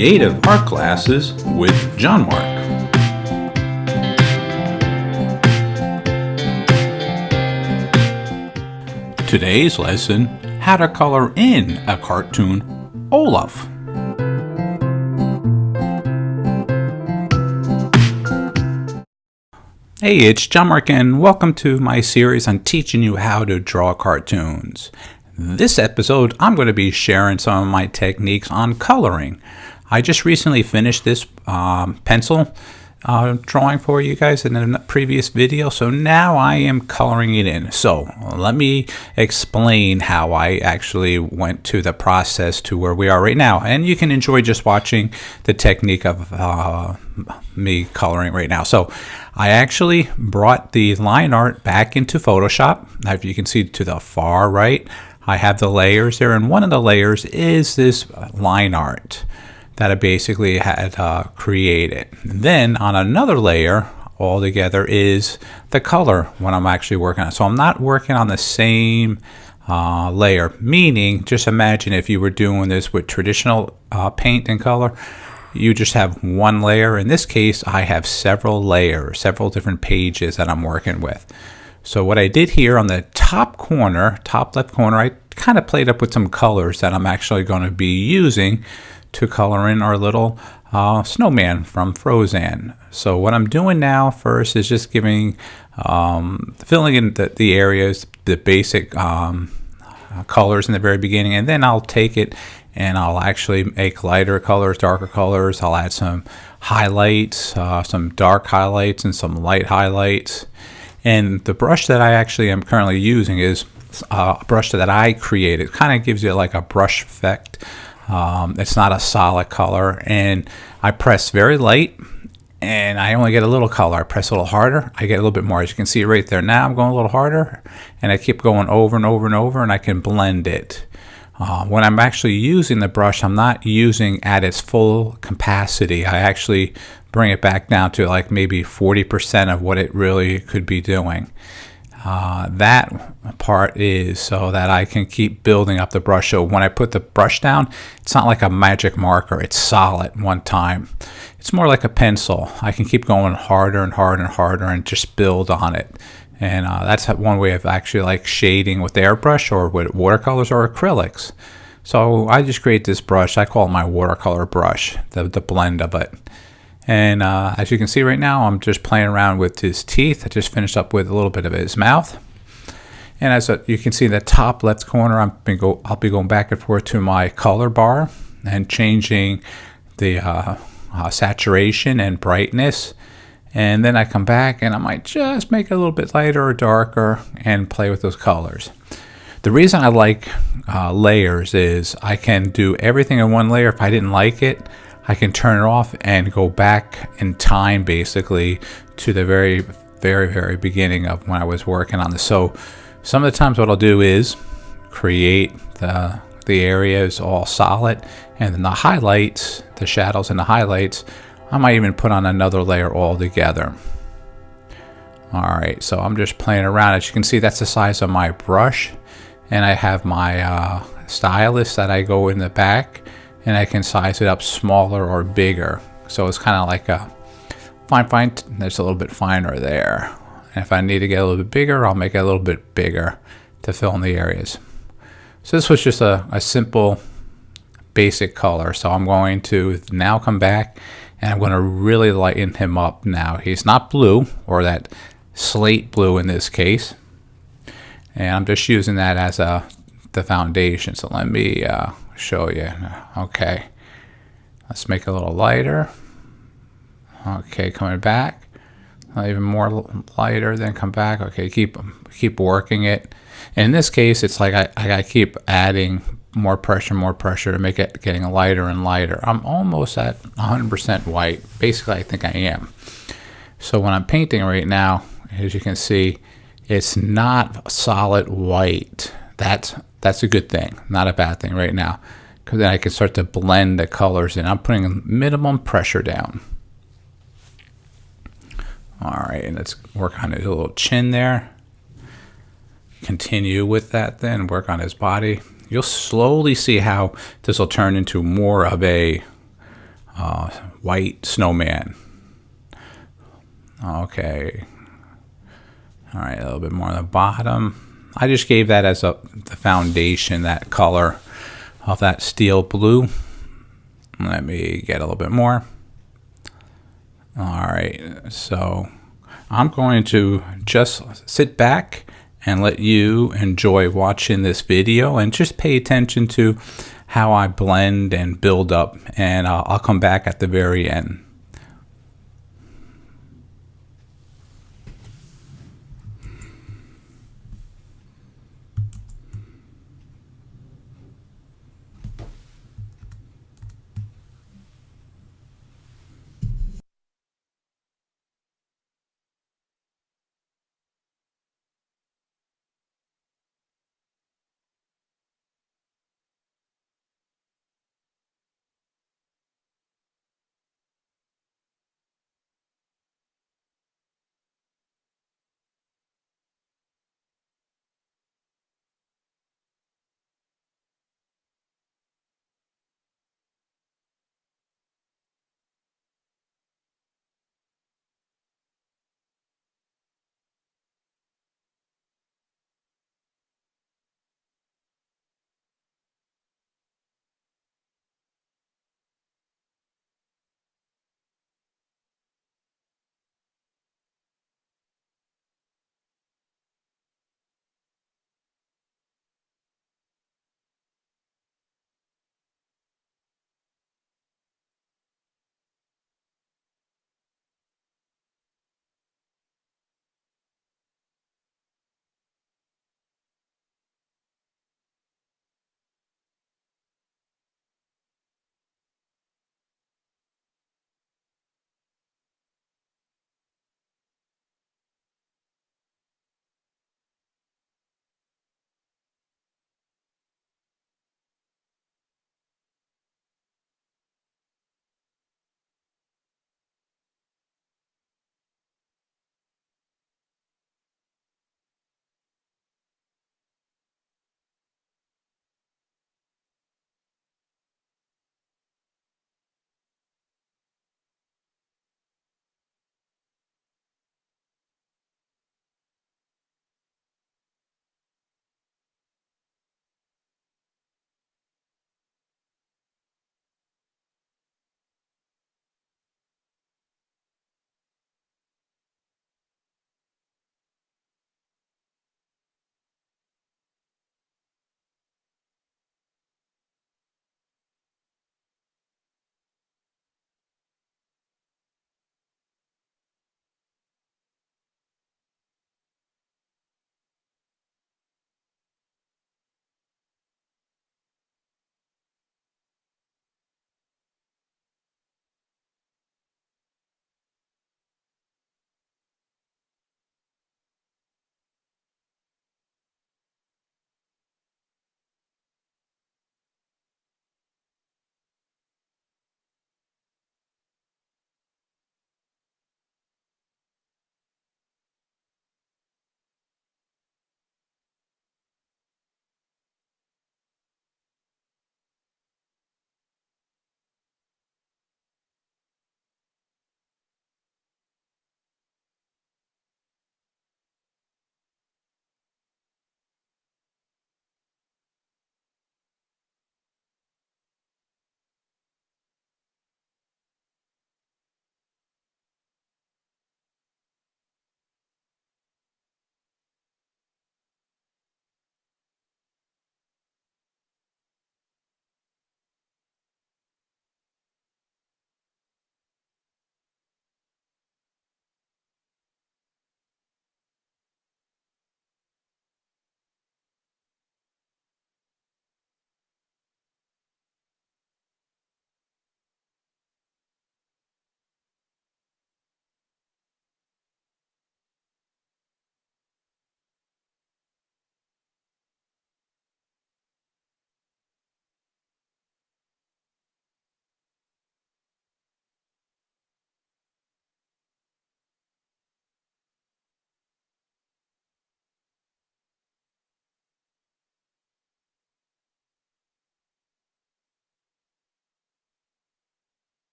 Creative Art Classes with John-Marc. Today's lesson, how to color in a cartoon, Olaf. Hey, it's John-Marc and welcome to my series on teaching you how to draw cartoons. This episode, I'm going to be sharing some of my techniques on coloring. I just recently finished this pencil drawing for you guys in a previous video, so now I am coloring it in. So let me explain how I actually went to the process to where we are right now, and you can enjoy just watching the technique of me coloring right now. So I actually brought the line art back into Photoshop. Now, if you can see to the far right, I have the layers there, and one of the layers is this line art that I basically had created. Then on another layer altogether is the color when I'm actually working on it. So I'm not working on the same layer, meaning just imagine if you were doing this with traditional paint and color, you just have one layer. In this case, I have several layers, several different pages that I'm working with. So what I did here on the top corner, top left corner, I kind of played up with some colors that I'm actually going to be using to color in our little snowman from Frozen. So what I'm doing now first is just filling in the areas, the basic colors in the very beginning, and then I'll take it and I'll actually make lighter colors, darker colors. I'll add some highlights, some dark highlights and some light highlights. And the brush that I actually am currently using is a brush that I created. It kind of gives you like a brush effect. It's not a solid color, and I press very light and I only get a little color. I press a little harder, I get a little bit more. As you can see right there, now I'm going a little harder and I keep going over and over and over, and I can blend it. When I'm actually using the brush, I'm not using at its full capacity. I actually bring it back down to like maybe 40% of what it really could be doing. That part is so that I can keep building up the brush. So when I put the brush down, it's not like a magic marker. It's solid one time. It's more like a pencil. I can keep going harder and harder and harder and just build on it. And that's one way of actually like shading with airbrush or with watercolors or acrylics. So I just create this brush. I call it my watercolor brush, the blend of it. And as you can see right now, I'm just playing around with his teeth. I just finished up with a little bit of his mouth. And as you can see in the top left corner, I'll be going back and forth to my color bar and changing the saturation and brightness. And then I come back and I might just make it a little bit lighter or darker and play with those colors. The reason I like layers is I can do everything in one layer. If I didn't like it, I can turn it off and go back in time basically to the very, very, very beginning of when I was working on this. So some of the times what I'll do is create the areas all solid, and then the highlights, the shadows and the highlights, I might even put on another layer altogether. Alright, so I'm just playing around. As you can see, that's the size of my brush, and I have my stylus that I go in the back, and I can size it up smaller or bigger. So it's kind of like a fine, there's a little bit finer there. And if I need to get a little bit bigger, I'll make it a little bit bigger to fill in the areas. So this was just a simple basic color. So I'm going to now come back and I'm going to really lighten him up now. He's not blue, or that slate blue in this case. And I'm just using that as the foundation. So let me show you. Okay, let's make it a little lighter. Okay, coming back, even more lighter, then come back. Okay, keep working it. And in this case, it's like I gotta keep adding more pressure to make it getting lighter and lighter. I'm almost at 100% white. Basically, I think I am. So when I'm painting right now, as you can see, it's not solid white. That's a good thing, not a bad thing right now, because then I can start to blend the colors in. I'm putting minimum pressure down. All right, and let's work on his little chin there. Continue with that then, work on his body. You'll slowly see how this will turn into more of a white snowman. Okay. All right, a little bit more on the bottom. I just gave that as the foundation, that color of that steel blue. Let me get a little bit more. All right, so I'm going to just sit back and let you enjoy watching this video and just pay attention to how I blend and build up, and I'll come back at the very end.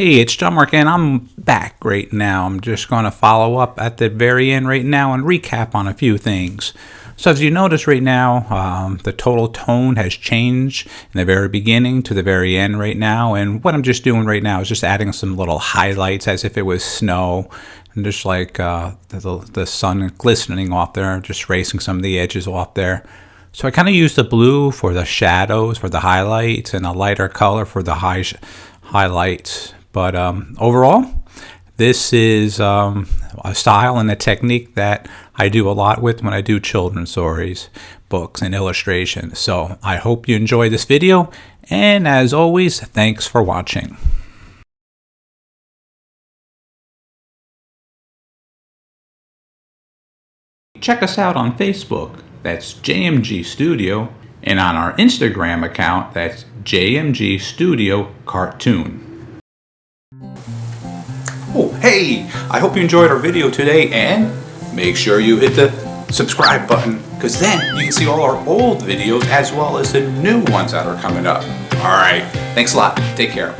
Hey, it's John-Marc and I'm back right now. I'm just going to follow up at the very end right now and recap on a few things. So as you notice right now, the total tone has changed in the very beginning to the very end right now. And what I'm just doing right now is just adding some little highlights as if it was snow. And just like the sun glistening off there, just erasing some of the edges off there. So I kind of use the blue for the shadows, for the highlights, and a lighter color for the highlights. But overall, this is a style and a technique that I do a lot with when I do children's stories, books, and illustrations. So I hope you enjoy this video, and as always, thanks for watching. Check us out on Facebook, that's JMG Studio, and on our Instagram account, that's JMG Studio Cartoon. Oh, hey! I hope you enjoyed our video today, and make sure you hit the subscribe button, because then you can see all our old videos as well as the new ones that are coming up. Alright, thanks a lot. Take care.